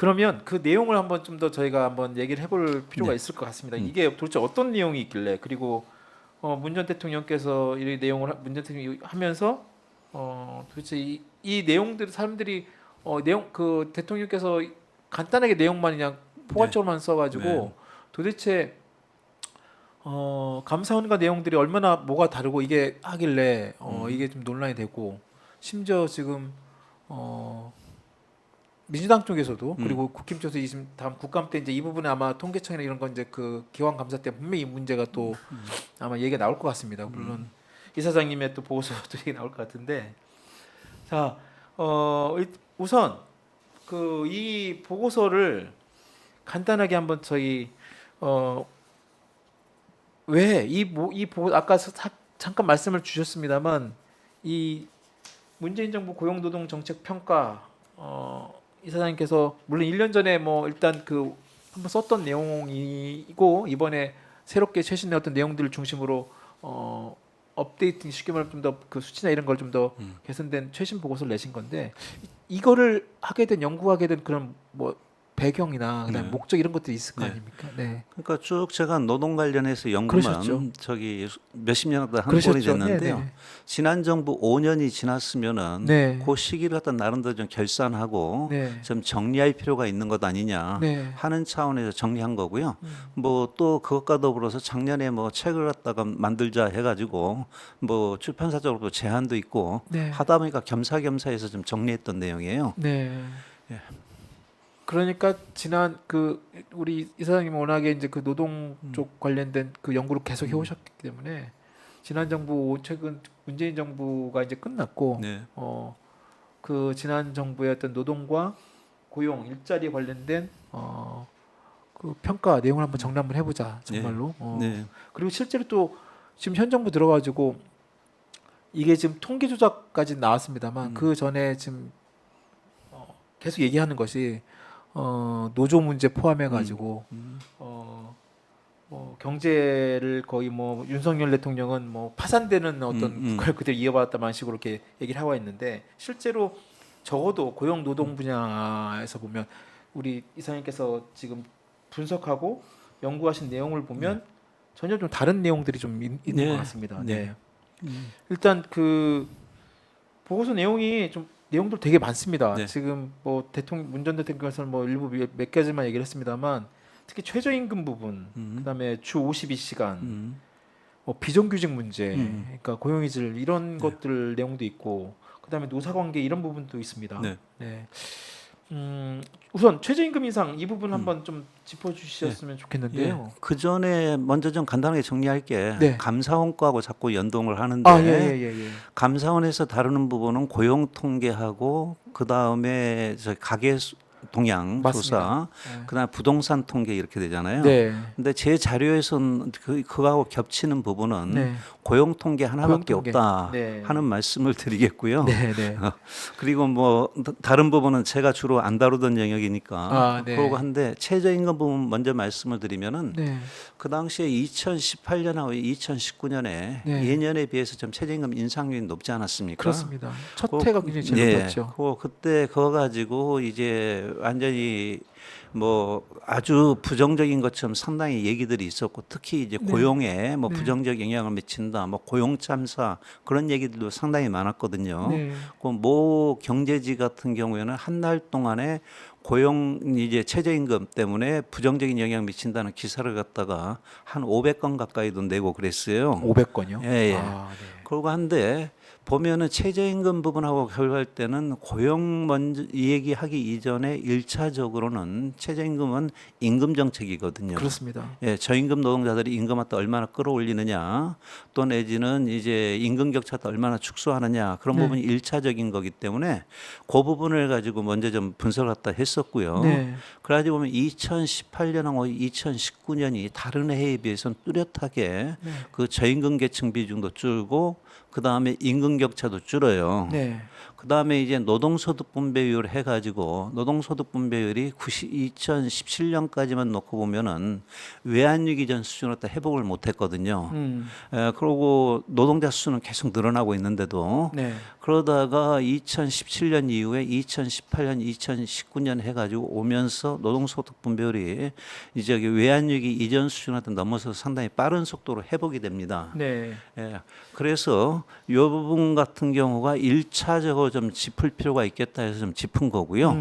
그러면 그 내용을 한번 좀 더 저희가 한번 얘기를 해볼 필요가 네. 있을 것 같습니다. 이게 도대체 어떤 내용이 있길래 그리고 문 전 대통령께서 이 내용을 문 전 대통령이 하면서 도대체 이 내용들 사람들이 내용 그 대통령께서 간단하게 내용만 그냥 포괄적으로만 써가지고 네. 도대체 감사원과 내용들이 얼마나 뭐가 다르고 이게 하길래 이게 좀 논란이 되고 심지어 지금 민주당 쪽에서도 그리고 국힘 쪽에서 지금 다음 국감 때 이제 이 부분에 아마 통계청이나 이런 건 이제 그 기왕 감사 때 분명히 이 문제가 또 아마 얘기가 나올 것 같습니다. 물론 이사장님의 또 보고서도 얘기 나올 것 같은데 자 우선 그 이 보고서를 간단하게 한번 저희 왜이 보고 아까 잠깐 말씀을 주셨습니다만 이 문재인 정부 고용노동 정책 평가 이사장님께서 물론 1년 전에 뭐 일단 그 한번 썼던 내용이고 이번에 새롭게 최신의 어떤 내용들을 중심으로 업데이팅 쉽게 말하면 좀 더 그 수치나 이런 걸 좀 더 개선된 최신 보고서를 내신 건데 이거를 하게 된 연구하게 된 그런 뭐 배경이나 그다음에 네. 목적 이런 것들이 있을 거 네. 아닙니까? 네. 그러니까 쭉 제가 노동 관련해서 연구만 그러셨죠. 저기 몇십 년 하다 한 그러셨죠. 꼴이 됐는데요. 네네. 지난 정부 5년이 지났으면은 네. 그 시기를 갖다 나름대로 좀 결산하고 네. 좀 정리할 필요가 있는 것 아니냐 네. 하는 차원에서 정리한 거고요. 뭐 또 그것과 더불어서 작년에 뭐 책을 갖다가 만들자 해가지고 뭐 출판사적으로 제안도 있고 네. 하다 보니까 겸사겸사해서 좀 정리했던 내용이에요. 네. 예. 그러니까 지난 그 우리 이사장님 워낙에 이제 그 노동 쪽 관련된 그 연구를 계속 해오셨기 때문에 지난 정부 최근 문재인 정부가 이제 끝났고 네. 그 지난 정부의 어떤 노동과 고용 일자리 관련된 그 평가 내용을 한번 정리 한번 해보자 정말로. 네. 그리고 실제로 또 지금 현 정부 들어가지고 이게 지금 통계 조작까지 나왔습니다만 그 전에 지금 계속 얘기하는 것이 노조 문제 포함해 가지고 경제를 거의 뭐 윤석열 대통령은 뭐 파산되는 어떤 국가를 그대로 이어받았다는 식으로 이렇게 얘기를 하고 있는데 실제로 적어도 고용 노동 분야에서 보면 우리 이사님께서 지금 분석하고 연구하신 내용을 보면 전혀 좀 다른 내용들이 좀 있는 네. 것 같습니다. 네. 네. 일단 그 보고서 내용이 좀 내용들 되게 많습니다. 네. 지금 뭐 대통령 문 전 대통령께서는 뭐 일부 몇 가지만 얘기를 했습니다만 특히 최저임금 부분, 그다음에 주 52시간, 뭐 비정규직 문제, 그러니까 고용이질 이런 것들 내용도 있고, 그다음에 노사관계 이런 부분도 있습니다. 네. 네. 우선 최저임금 인상 이 부분 한번 좀 짚어주셨으면 좋겠는데요. 그 전에 먼저 좀 간단하게 정리할게. 네. 감사원과하고 자꾸 연동을 하는데 예. 감사원에서 다루는 부분은 고용 통계하고 그 다음에 가계 동향 맞습니다. 조사, 네. 그다음 부동산 통계 이렇게 되잖아요. 네. 근데 제 자료에서는 그거하고 겹치는 부분은 네. 고용 통계 하나밖에 고용 통계. 없다 네. 하는 말씀을 드리겠고요. 네. 그리고 뭐 다른 부분은 제가 주로 안 다루던 영역이니까 네. 그러고 한데 최저임금 부분 먼저 말씀을 드리면은 네. 그 당시에 2018년하고 2019년에 네. 예년에 비해서 좀 최저임금 인상률이 높지 않았습니까? 그렇습니다. 첫 해가 굉장히 제일 높았죠. 그때 그거 가지고 이제 완전히 뭐 아주 부정적인 것처럼 상당히 얘기들이 있었고 특히 이제 고용에 뭐 네. 부정적 영향을 미친다, 뭐 고용 참사 그런 얘기들도 상당히 많았거든요. 네. 그 경제지 같은 경우에는 한 달 동안에 고용 이제 최저임금 때문에 부정적인 영향을 미친다는 기사를 갖다가 한 500건 가까이도 내고 그랬어요. 500건요? 예. 네. 그러고 한데 보면은 최저임금 부분하고 결부할 때는 고용 먼저 이 얘기하기 이전에 1차적으로는 최저임금은 임금 정책이거든요. 그렇습니다. 예, 저임금 노동자들이 임금 갖다 얼마나 끌어올리느냐, 또 내지는 이제 임금 격차도 얼마나 축소하느냐 그런 네. 부분이 1차적인 거기 때문에 그 부분을 가지고 먼저 좀 분석을 갖다 했었고요. 네. 그래가지고 보면 2018년하고 2019년이 다른 해에 비해서는 뚜렷하게 네. 그 저임금 계층 비중도 줄고 그 다음에 임금 격차도 줄어요. 네. 그다음에 이제 노동소득 분배율 해가지고 노동소득 분배율이 2017년까지만 놓고 보면은 외환위기 전 수준으로 다 회복을 못했거든요. 그리고 노동자 수는 계속 늘어나고 있는데도 네. 그러다가 2017년 이후에 2018년, 2019년 해가지고 오면서 노동소득 분배율이 이제 외환위기 이전 수준한테 넘어서 상당히 빠른 속도로 회복이 됩니다. 네. 예, 그래서 이 부분 같은 경우가 1차적으로 좀 짚을 필요가 있겠다 해서 좀 짚은 거고요.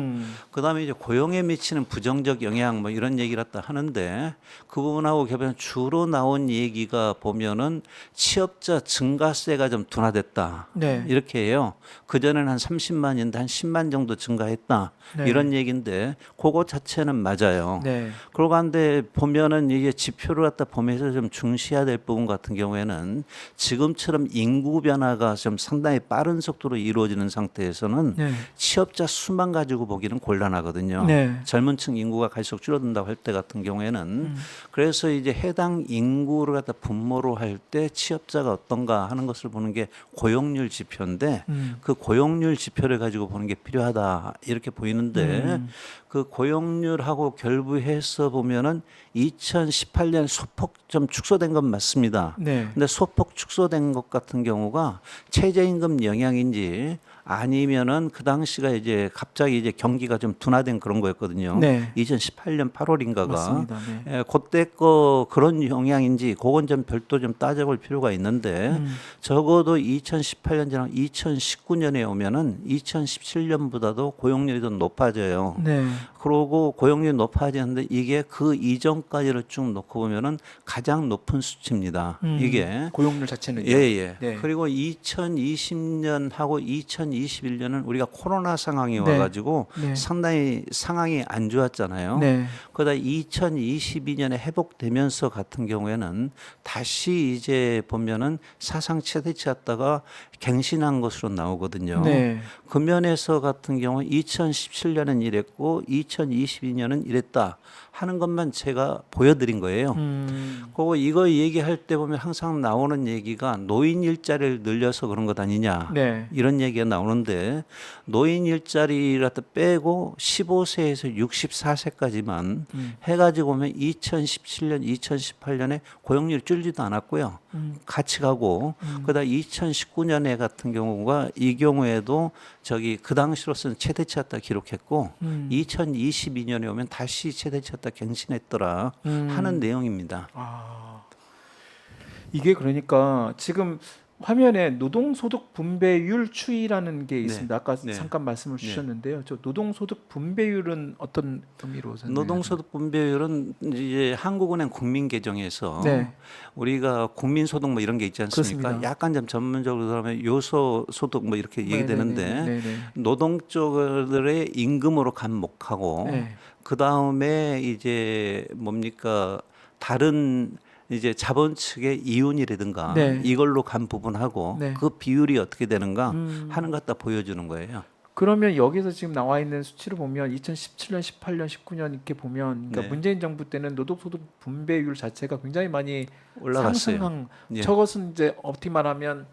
그다음에 이제 고용에 미치는 부정적 영향 뭐 이런 얘기를 갖다 하는데 그 부분하고 개별 주로 나온 얘기가 보면은 취업자 증가세가 좀 둔화됐다. 네. 이렇게 해요. 그전에는 한 30만인데 한 10만 정도 증가했다. 네. 이런 얘기인데 그거 자체는 맞아요. 네. 그러고 한데 보면은 이게 지표를 갖다 보면서 좀 중시해야 될 부분 같은 경우에는 지금처럼 인구 변화가 좀 상당히 빠른 속도로 이루어지는 상태에서는 네. 취업자 수만 가지고 보기는 곤란하거든요. 네. 젊은 층 인구가 갈수록 줄어든다고 할 때 같은 경우에는 그래서 이제 해당 인구를 갖다 분모로 할 때 취업자가 어떤가 하는 것을 보는 게 고용률 지표인데 그 고용률 지표를 가지고 보는 게 필요하다 이렇게 보이는데 그 고용률하고 결부해서 보면은 2018년 소폭 좀 축소된 건 맞습니다. 네. 근데 소폭 축소된 것 같은 경우가 최저임금 영향인지 아니면은 그 당시가 이제 갑자기 이제 경기가 좀 둔화된 그런 거였거든요. 네. 2018년 8월인가가 맞습니다. 네. 예, 그때 거 그런 영향인지 그건 좀 별도 좀 따져볼 필요가 있는데 적어도 2018년이랑 2019년에 오면은 2017년보다도 고용률이 더 높아져요. 네. 그러고 고용률이 높아지는데 이게 그 이전까지를 쭉 놓고 보면은 가장 높은 수치입니다. 이게 고용률 자체는 예. 네. 그리고 2020년하고 2021년은 우리가 코로나 상황이 네. 와가지고 네. 상당히 상황이 안 좋았잖아요. 네. 그러다 2022년에 회복되면서 같은 경우에는 다시 이제 보면은 사상 최대치였다가 갱신한 것으로 나오거든요. 네. 그 면에서 같은 경우 2017년은 이랬고 2022년은 이랬다 하는 것만 제가 보여드린 거예요. 그리고 이거 얘기할 때 보면 항상 나오는 얘기가 노인 일자리를 늘려서 그런 것 아니냐 네. 이런 얘기가 나오는데 노인 일자리를 갖다 빼고 15세에서 64세까지만 해가지고 보면 2017년, 2018년에 고용률이 줄지도 않았고요. 같이 가고 그다음 2019년에 같은 경우가 이 경우에도 저기 그 당시로서는 최대치였다 기록했고 2022년에 오면 다시 최대치였다 갱신했더라 하는 내용입니다. 아, 이게 그러니까 지금 화면에 노동소득 분배율 추이라는 게 있습니다. 아까 네. 잠깐 말씀을 네. 주셨는데요. 저 노동소득 분배율은 어떤 의미로 설명해야 노동소득 분배율은 이제 한국은행 국민계정에서 네. 우리가 국민소득 뭐 이런 게 있지 않습니까? 그렇습니다. 약간 좀 전문적으로 들어가면 요소소득 뭐 이렇게 얘기되는데 네네네. 노동 쪽들의 임금으로 간목하고 네. 그 다음에 이제 뭡니까 다른 이제 자본 측의 이윤이라든가 네. 이걸로 간 부분하고 네. 그 비율이 어떻게 되는가 하는 것 갖다 보여주는 거예요. 그러면 여기서 지금 나와 있는 수치를 보면 2017년, 18년, 19년 이렇게 보면 그러니까 네. 문재인 정부 때는 노동소득 분배율 자체가 굉장히 많이 올라갔어요. 상승한 예. 저것은 이제 어떻게 말하면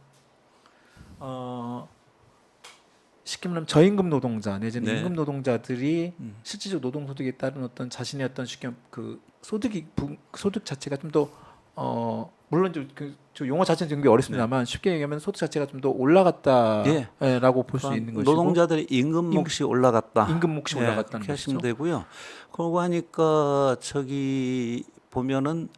쉽게 말하면 저임금 노동자 내지는 네. 임금 노동자들이 실질적 노동소득에 따른 어떤 자신의 어떤 쉽게 그 소득 자체가 좀 더 물론 저 용어 자체는 좀 어렵습니다만 쉽게 얘기하면 소득 자체가 좀 더 올라갔다라고 볼 수 있는 것이고 노동자들의 임금 몫이 올라갔다. 임금 몫이 예, 올라갔다는 그렇게 하시면 것이죠. 되고요. 그러고 하니까 저기 보면은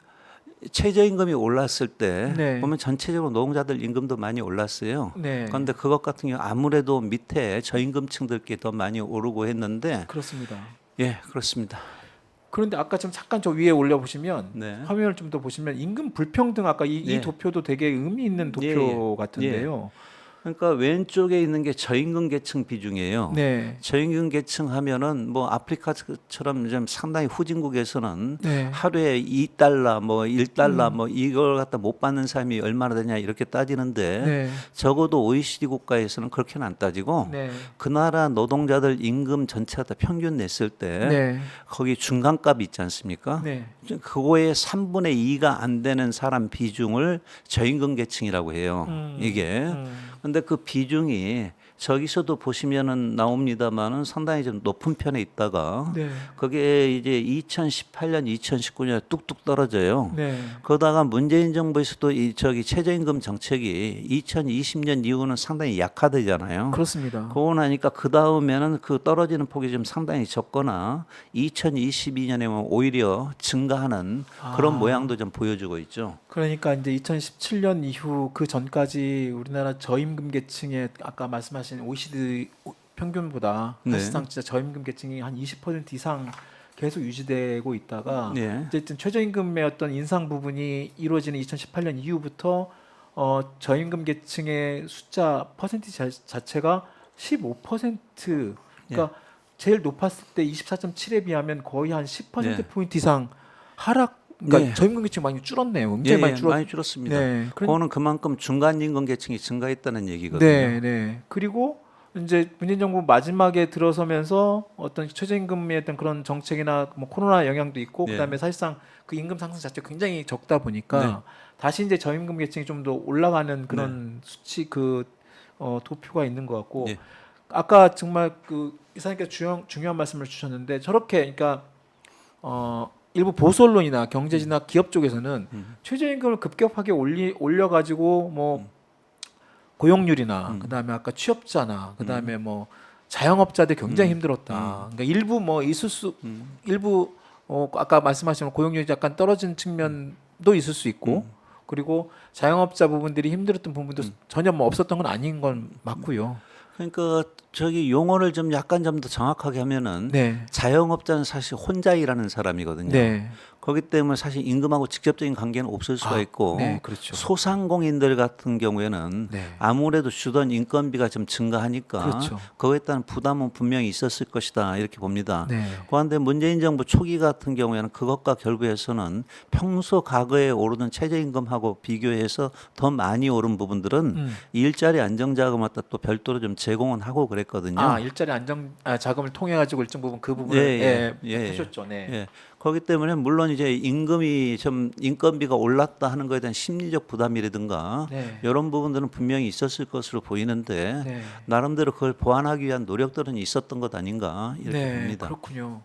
최저임금이 올랐을 때 네. 보면 전체적으로 노동자들 임금도 많이 올랐어요. 네. 그런데 그것 같은 경우 아무래도 밑에 저임금층들께 더 많이 오르고 했는데 그렇습니다. 예 그렇습니다. 그런데 아까 좀 잠깐 저 위에 올려 보시면 네. 화면을 좀 더 보시면 임금 불평등 아까 이 네. 도표도 되게 의미 있는 도표 예, 예. 같은데요. 그러니까 왼쪽에 있는 게 저임금 계층 비중이에요. 네. 저임금 계층 하면은 뭐 아프리카처럼 좀 상당히 후진국에서는 네. 하루에 2달러 뭐 1달러 뭐 이걸 갖다 못 받는 사람이 얼마나 되냐 이렇게 따지는데 네. 적어도 OECD 국가에서는 그렇게는 안 따지고 네. 그 나라 노동자들 임금 전체가 다 평균 냈을 때 네. 거기 중간값이 있지 않습니까? 네. 그거의 3분의 2가 안 되는 사람 비중을 저임금 계층이라고 해요. 이게. 근데 그 비중이 저기서도 보시면은 나옵니다만은 상당히 좀 높은 편에 있다가 네. 그게 이제 2018년, 2019년에 뚝뚝 떨어져요. 네. 그러다가 문재인 정부에서도 이 저기 최저임금 정책이 2020년 이후는 상당히 약화되잖아요. 그렇습니다. 그러고 나니까 그 다음에는 그 떨어지는 폭이 좀 상당히 적거나 2022년에 오히려 증가하는 그런 모양도 좀 보여주고 있죠. 그러니까 이제 2017년 이후 그 전까지 우리나라 저임금 계층의 아까 말씀하신 OECD 평균보다 네. 사실상 진짜 저임금 계층이 한 20% 이상 계속 유지되고 있다가 네. 어쨌든 최저임금의 어떤 인상 부분이 이루어지는 2018년 이후부터 저임금 계층의 숫자 퍼센티지 자체가 15% 그러니까 제일 높았을 때 24.7에 비하면 거의 한 10%포인트 이상 하락 그러니까 네. 저임금 계층 많이 줄었네요. 굉장히 예, 많이 예, 줄었. 많이 줄었습니다. 네. 그거는 그만큼 중간임금 계층이 증가했다는 얘기거든요. 네, 네. 그리고 이제 문재인 정부 마지막에 들어서면서 어떤 최저임금의 어떤 그런 정책이나 뭐 코로나 영향도 있고 네. 그다음에 사실상 그 임금 상승 자체가 굉장히 적다 보니까 네. 다시 이제 저임금 계층이 좀 더 올라가는 그런 수치 도표가 있는 것 같고 네. 아까 정말 그 이사님께서 중요한 말씀을 주셨는데 저렇게 그러니까 일부 보수 언론이나 경제지나 기업 쪽에서는 최저임금을 급격하게 올려가지고 뭐 고용률이나 그다음에 아까 취업자나 그다음에 뭐 자영업자들 굉장히 힘들었다. 그러니까 일부 뭐 있을 수 일부 아까 말씀하신 고용률이 약간 떨어진 측면도 있을 수 있고 그리고 자영업자 부분들이 힘들었던 부분도 전혀 뭐 없었던 건 아닌 건 맞고요. 그러니까 저기 용어를 좀 약간 좀 더 정확하게 하면은 네. 자영업자는 사실 혼자 일하는 사람이거든요. 네. 그렇기 때문에 사실 임금하고 직접적인 관계는 없을 수가 있고 네, 그렇죠. 소상공인들 같은 경우에는 네. 아무래도 주던 인건비가 좀 증가하니까 그렇죠. 그거에 따른 부담은 분명히 있었을 것이다 이렇게 봅니다. 네. 그런데 문재인 정부 초기 같은 경우에는 그것과 결부해서는 평소 과거에 오르는 최저임금하고 비교해서 더 많이 오른 부분들은 일자리 안정자금을 갖다 또 별도로 좀 제공은 하고 그랬거든요. 일자리 자금을 통해 가지고 일정 부분 그 부분을 하셨죠. 네. 예. 그렇기 때문에 물론 이제 임금이 좀 인건비가 올랐다 하는 거에 대한 심리적 부담이라든가 네. 이런 부분들은 분명히 있었을 것으로 보이는데 네. 나름대로 그걸 보완하기 위한 노력들은 있었던 것 아닌가 이렇게 네, 봅니다. 그렇군요.